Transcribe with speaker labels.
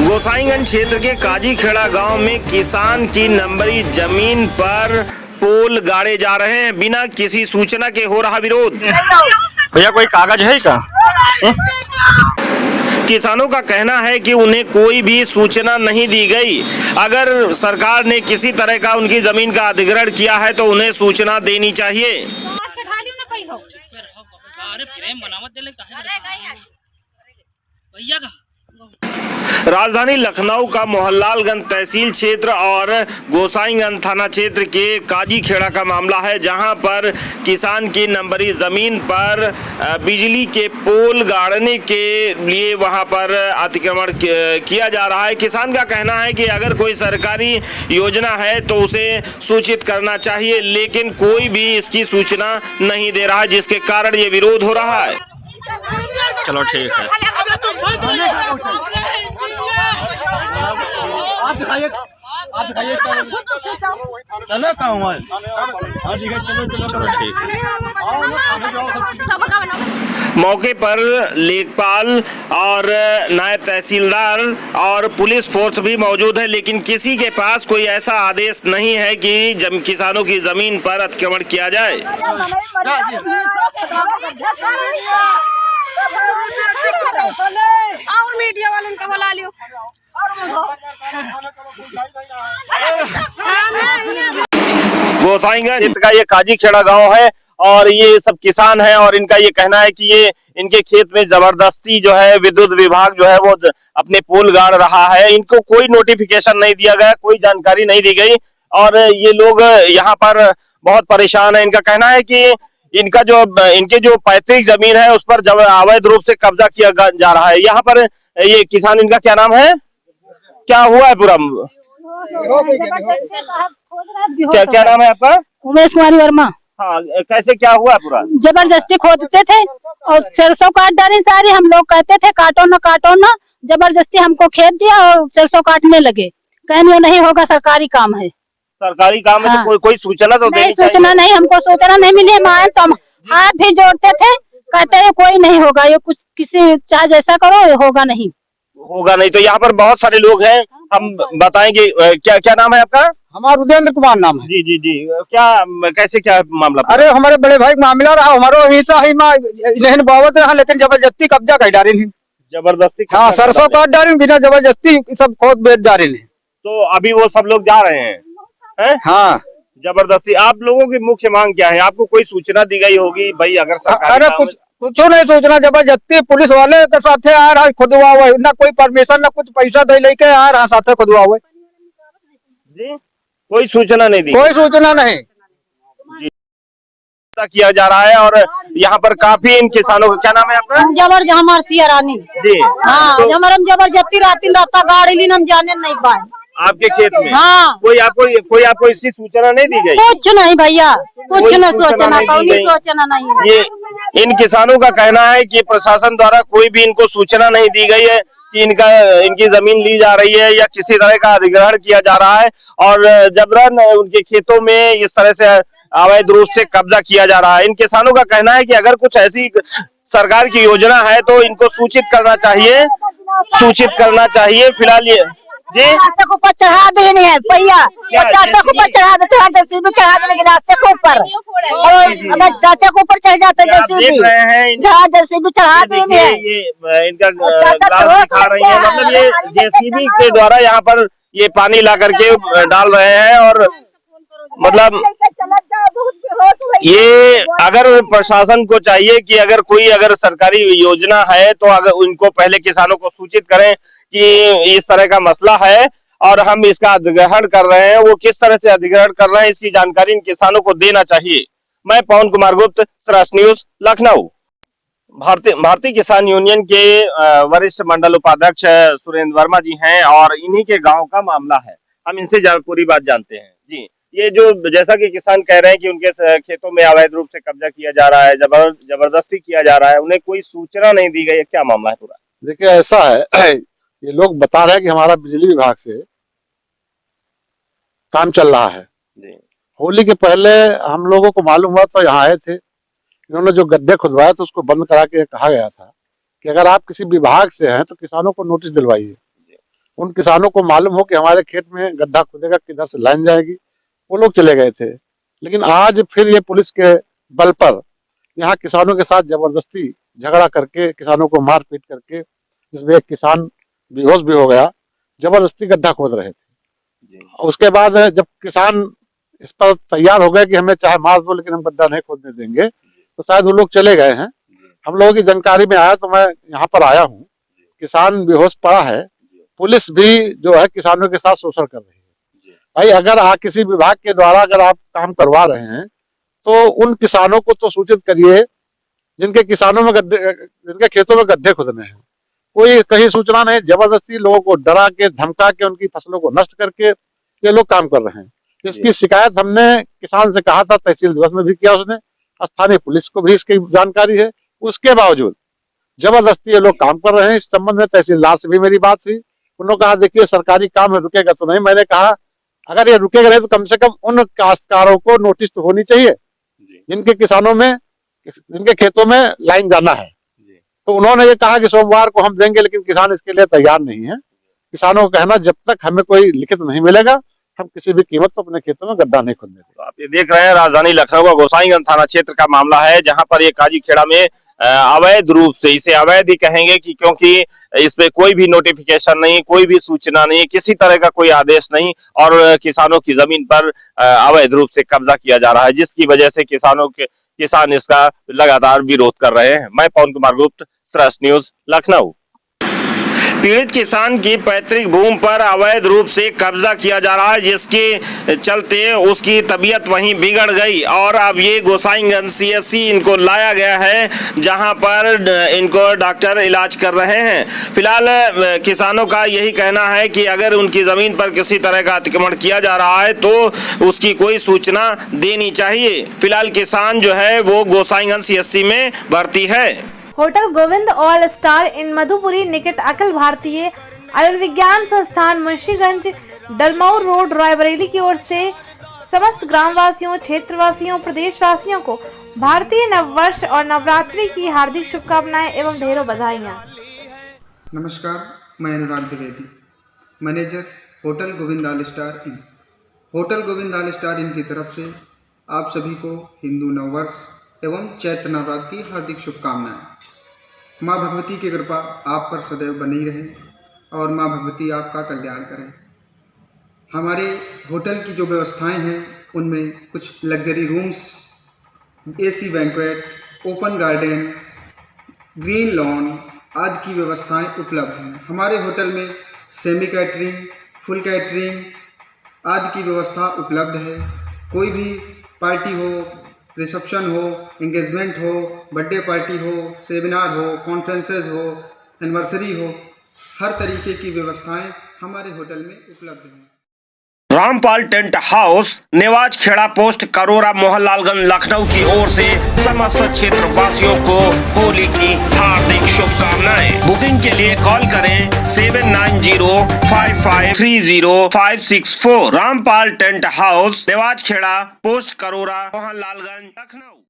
Speaker 1: गोसाईगंज क्षेत्र के काजीखेड़ा गांव में किसान की नंबरी जमीन पर पोल गाड़े जा रहे हैं। बिना किसी सूचना के हो रहा विरोध।
Speaker 2: भैया कोई कागज है क्या?
Speaker 1: किसानों का कहना है कि उन्हें कोई भी सूचना नहीं दी गई। अगर सरकार ने किसी तरह का उनकी जमीन का अधिग्रहण किया है तो उन्हें सूचना देनी चाहिए। राजधानी लखनऊ का मोहनलालगंज तहसील क्षेत्र और गोसाईगंज थाना क्षेत्र के काजीखेड़ा का मामला है, जहां पर किसान की नंबरी जमीन पर बिजली के पोल गाड़ने के लिए वहां पर अतिक्रमण किया जा रहा है। किसान का कहना है कि अगर कोई सरकारी योजना है तो उसे सूचित करना चाहिए, लेकिन कोई भी इसकी सूचना नहीं दे रहा है, जिसके कारण ये विरोध हो रहा है।
Speaker 2: चलो ठीक है।
Speaker 3: चलो
Speaker 2: ठीक है।
Speaker 1: मौके पर लेखपाल और नायब तहसीलदार और पुलिस फोर्स भी मौजूद है, लेकिन किसी के पास कोई ऐसा आदेश नहीं है कि किसानों की जमीन पर अतिक्रमण किया जाए।
Speaker 4: और मीडिया वालों को बुला लियो।
Speaker 1: गोसाईगंज
Speaker 2: का ये काजीखेड़ा गांव है और ये सब किसान है और इनका ये कहना है कि ये इनके खेत में जबरदस्ती जो है विद्युत विभाग जो है वो अपने पोल गाड़ रहा है। इनको कोई नोटिफिकेशन नहीं दिया गया, कोई जानकारी नहीं दी गई और ये लोग यहाँ पर बहुत परेशान है। इनका कहना है कि इनके जो पैतृक जमीन है उस पर जब अवैध रूप से कब्जा किया जा रहा है। यहाँ पर ये किसान, इनका क्या नाम है, क्या हुआ है पूरा, क्या नाम है आपका?
Speaker 5: उमेश कुमारी वर्मा।
Speaker 2: हाँ, कैसे क्या हुआ पूरा?
Speaker 5: जबरदस्ती खोदते थे और सरसों काट डाली सारी। हम लोग कहते थे काटो ना, जबरदस्ती हमको खेत दिया और सरसों काटने लगे। कहने नहीं होगा, सरकारी काम है।
Speaker 2: सरकारी काम है तो कोई सूचना तो
Speaker 5: नहीं, सूचना नहीं, हमको सूचना नहीं मिली। हम आए तो हम हाथ भी जोड़ते थे, कहते हैं कोई नहीं होगा, ये कुछ किसी चाहे जैसा करो, ये होगा नहीं।
Speaker 2: तो यहाँ पर बहुत सारे लोग हैं, हम बताएंगे। क्या नाम है आपका?
Speaker 3: हमारा उदयेंद्र कुमार नाम है।
Speaker 2: जी, क्या कैसे क्या मामला?
Speaker 3: अरे हमारे बड़े भाई मामला रहा, हमारो हिस्सा ही नहीं बावत रहा, लेकिन जबरदस्ती कब्जा कर डाली।
Speaker 2: जबरदस्ती?
Speaker 3: हाँ, सरसों काट डाली बिना जबरदस्ती, सब खोद बेच डाली।
Speaker 2: तो अभी वो सब लोग जा रहे हैं?
Speaker 3: हाँ,
Speaker 2: जबरदस्ती। आप लोगों की मुख्य मांग क्या है? आपको कोई सूचना दी गई होगी भाई? अगर
Speaker 3: अरे कुछ नहीं सूचना, जबरदस्ती पुलिस वाले के साथे आ रहा खुदवा हुआ, ना कोई परमिशन ना कुछ पैसा दे लेके आ रहा साथे खुदवा हुआ
Speaker 2: जी। कोई सूचना नहीं दी?
Speaker 3: कोई सूचना नहीं
Speaker 2: किया जा रहा है और यहाँ पर काफी इन किसानों का, क्या नाम है आपका?
Speaker 5: हमार सिया रानी
Speaker 2: जी।
Speaker 5: हाँ, हम जबरदस्ती रात गाड़ी हम जाने नहीं पाए
Speaker 2: आपके खेत में?
Speaker 5: हाँ।
Speaker 2: कोई आपको इसकी सूचना नहीं दी गई?
Speaker 5: कुछ नहीं भैया, कुछ न सूचना नहीं।
Speaker 2: ये इन किसानों का कहना है कि प्रशासन द्वारा कोई भी इनको सूचना नहीं दी गई है कि इनकी जमीन ली जा रही है या किसी तरह का अधिग्रहण किया जा रहा है और जबरन उनके खेतों में इस तरह से अवैध रूप से कब्जा किया जा रहा है। इन किसानों का कहना है कि अगर कुछ ऐसी सरकार की योजना है तो इनको सूचित करना चाहिए। फिलहाल ये जी
Speaker 5: को ऊपर चढ़ा देने हैं भैया, चाचा को ऊपर चढ़ा देते हैं, चढ़ा देने गिलास के ऊपर, और अगर चाचा को ऊपर चढ़ जाते हैं
Speaker 2: देख रहे हैं
Speaker 5: चढ़ा देने हैं।
Speaker 2: ये इनका ग्लास दिखा रही है, मतलब ये जेसीबी के द्वारा यहाँ पर ये पानी ला करके डाल रहे हैं और मतलब ये अगर प्रशासन को चाहिए कि अगर सरकारी योजना है तो अगर उनको पहले किसानों को सूचित करें कि इस तरह का मसला है और हम इसका अधिग्रहण कर रहे हैं, वो किस तरह से अधिग्रहण कर रहे हैं इसकी जानकारी इन किसानों को देना चाहिए। मैं पवन कुमार गुप्त, सरास न्यूज, लखनऊ। भारतीय किसान यूनियन के वरिष्ठ मंडल उपाध्यक्ष सुरेंद्र वर्मा जी हैं और इन्हीं के गांव का मामला है, हम इनसे पूरी बात जानते हैं। जी, ये जो जैसा कि किसान कह रहे हैं कि उनके खेतों में अवैध रूप से कब्जा किया जा रहा है, जबरदस्ती किया जा रहा है, उन्हें कोई सूचना नहीं दी गई है, क्या मामला है पूरा?
Speaker 6: देखिए ऐसा है, ये लोग बता रहे हैं कि हमारा बिजली विभाग से काम चल रहा है। होली के पहले हम लोगों को मालूम हुआ तो यहाँ आए थे, इन्होंने जो गड्ढे खुदवाए तो उसको बंद करा के कहा गया था कि अगर आप किसी विभाग से हैं तो किसानों को नोटिस दिलवाइए। उन किसानों को मालूम हो कि हमारे खेत में गड्ढा खुदेगा, किधर से लाइन जाएगी, वो लोग चले गए थे। लेकिन आज फिर ये पुलिस के बल पर यहाँ किसानों के साथ जबरदस्ती झगड़ा करके, किसानों को मार पीट करके, जिसमें एक किसान बेहोश भी हो गया, जबरदस्ती गड्ढा खोद रहे थे। उसके बाद जब किसान इस पर तैयार हो गए कि हमें चाहे मार दो लेकिन हम गड्ढा नहीं खोदने देंगे, तो शायद वो लोग चले गए हैं। हम लोगों की जानकारी में आया तो मैं यहाँ पर आया हूँ। किसान बेहोश पड़ा है, पुलिस भी जो है किसानों के साथ शोषण कर रही है। भाई अगर किसी विभाग के द्वारा अगर आप काम करवा रहे हैं तो उन किसानों को तो सूचित करिए जिनके जिनके खेतों में गड्ढे खुदने हैं। कोई कहीं सूचना नहीं, जबरदस्ती लोगों को डरा के, धमका के, उनकी फसलों को नष्ट करके ये लोग काम कर रहे हैं। इसकी शिकायत हमने किसान से कहा था, तहसील दिवस में भी किया उसने, स्थानीय पुलिस को भी इसकी जानकारी है। उसके बावजूद जबरदस्ती ये लोग काम कर रहे हैं। इस संबंध में तहसीलदार से भी मेरी बात हुई। उन्होंने कहा देखिए सरकारी काम है, रुकेगा तो नहीं। मैंने कहा अगर ये रुकेगा नहीं तो कम से कम उन काश्तकारों को नोटिस तो होनी चाहिए जिनके खेतों में लाइन जाना है। तो उन्होंने ये कहा कि सोमवार को हम देंगे, लेकिन किसान इसके लिए तैयार नहीं है। किसानों को कहना जब तक हमें कोई लिखित नहीं मिलेगा हम किसी भी कीमत पर अपने खेतों में गड्ढा नहीं खोदने देंगे।
Speaker 2: आप ये देख रहे हैं राजधानी लखनऊ का गोसाईगंज थाना क्षेत्र का मामला है, जहां पर ये काजी खेड़ा में अवैध रूप से, इसे अवैध ही कहेंगे कि क्योंकि इस पे कोई भी नोटिफिकेशन नहीं, कोई भी सूचना नहीं, किसी तरह का कोई आदेश नहीं, और किसानों की जमीन पर अवैध रूप से कब्जा किया जा रहा है, जिसकी वजह से किसान इसका लगातार विरोध कर रहे हैं। मैं पवन कुमार गुप्त, श्रेष्ठ न्यूज, लखनऊ।
Speaker 1: पीड़ित किसान की पैतृक भूमि पर अवैध रूप से कब्जा किया जा रहा है, जिसके चलते उसकी तबीयत वहीं बिगड़ गई और अब ये गोसाईगंज CSC इनको लाया गया है, जहां पर इनको डॉक्टर इलाज कर रहे हैं। फिलहाल किसानों का यही कहना है कि अगर उनकी जमीन पर किसी तरह का अतिक्रमण किया जा रहा है तो उसकी कोई सूचना देनी चाहिए। फिलहाल किसान जो है वो गोसाईगंज CSC में भर्ती है।
Speaker 7: होटल गोविंद ऑल स्टार इन मधुपुरी निकट अखिल भारतीय आयुर्विज्ञान संस्थान मुंशीगंज, डलमऊ रोड, रायबरेली की ओर से समस्त ग्रामवासियों, क्षेत्रवासियों, प्रदेशवासियों को भारतीय नववर्ष और नवरात्रि की हार्दिक शुभकामनाएं एवं ढेरों बधाइयां।
Speaker 8: नमस्कार, मैं Anurag Dwivedi, manager Hotel Govind All Star Inn. Hotel Govind All Star Inn की तरफ से आप सभी को हिंदू नववर्ष एवं चैत्र नवरात्रि की हार्दिक शुभकामनाएं। माँ भगवती की कृपा आप पर सदैव बनी रहे और माँ भगवती आपका कल्याण करें। हमारे होटल की जो व्यवस्थाएं हैं उनमें कुछ luxury rooms, AC banquet, open garden, green lawn आदि की व्यवस्थाएं उपलब्ध हैं। हमारे होटल में सेमी कैटरिंग, फुल कैटरिंग आदि की व्यवस्था उपलब्ध है। कोई भी पार्टी हो, रिसेप्शन हो, एंगेजमेंट हो, बर्थडे पार्टी हो, सेमिनार हो, कॉन्फ्रेंसेस हो, एनिवर्सरी हो, हर तरीके की व्यवस्थाएं हमारे होटल में उपलब्ध हैं।
Speaker 1: Rampal Tent House, Niwaj Kheda post, Karora, Mohanlalganj, Lucknow की ओर से समस्त क्षेत्र वासियों को होली की हार्दिक शुभकामनाएं। बुकिंग के लिए कॉल करें 7905530564। Rampal Tent House, Niwaj Kheda post, Karora, Mohanlalganj, Lucknow.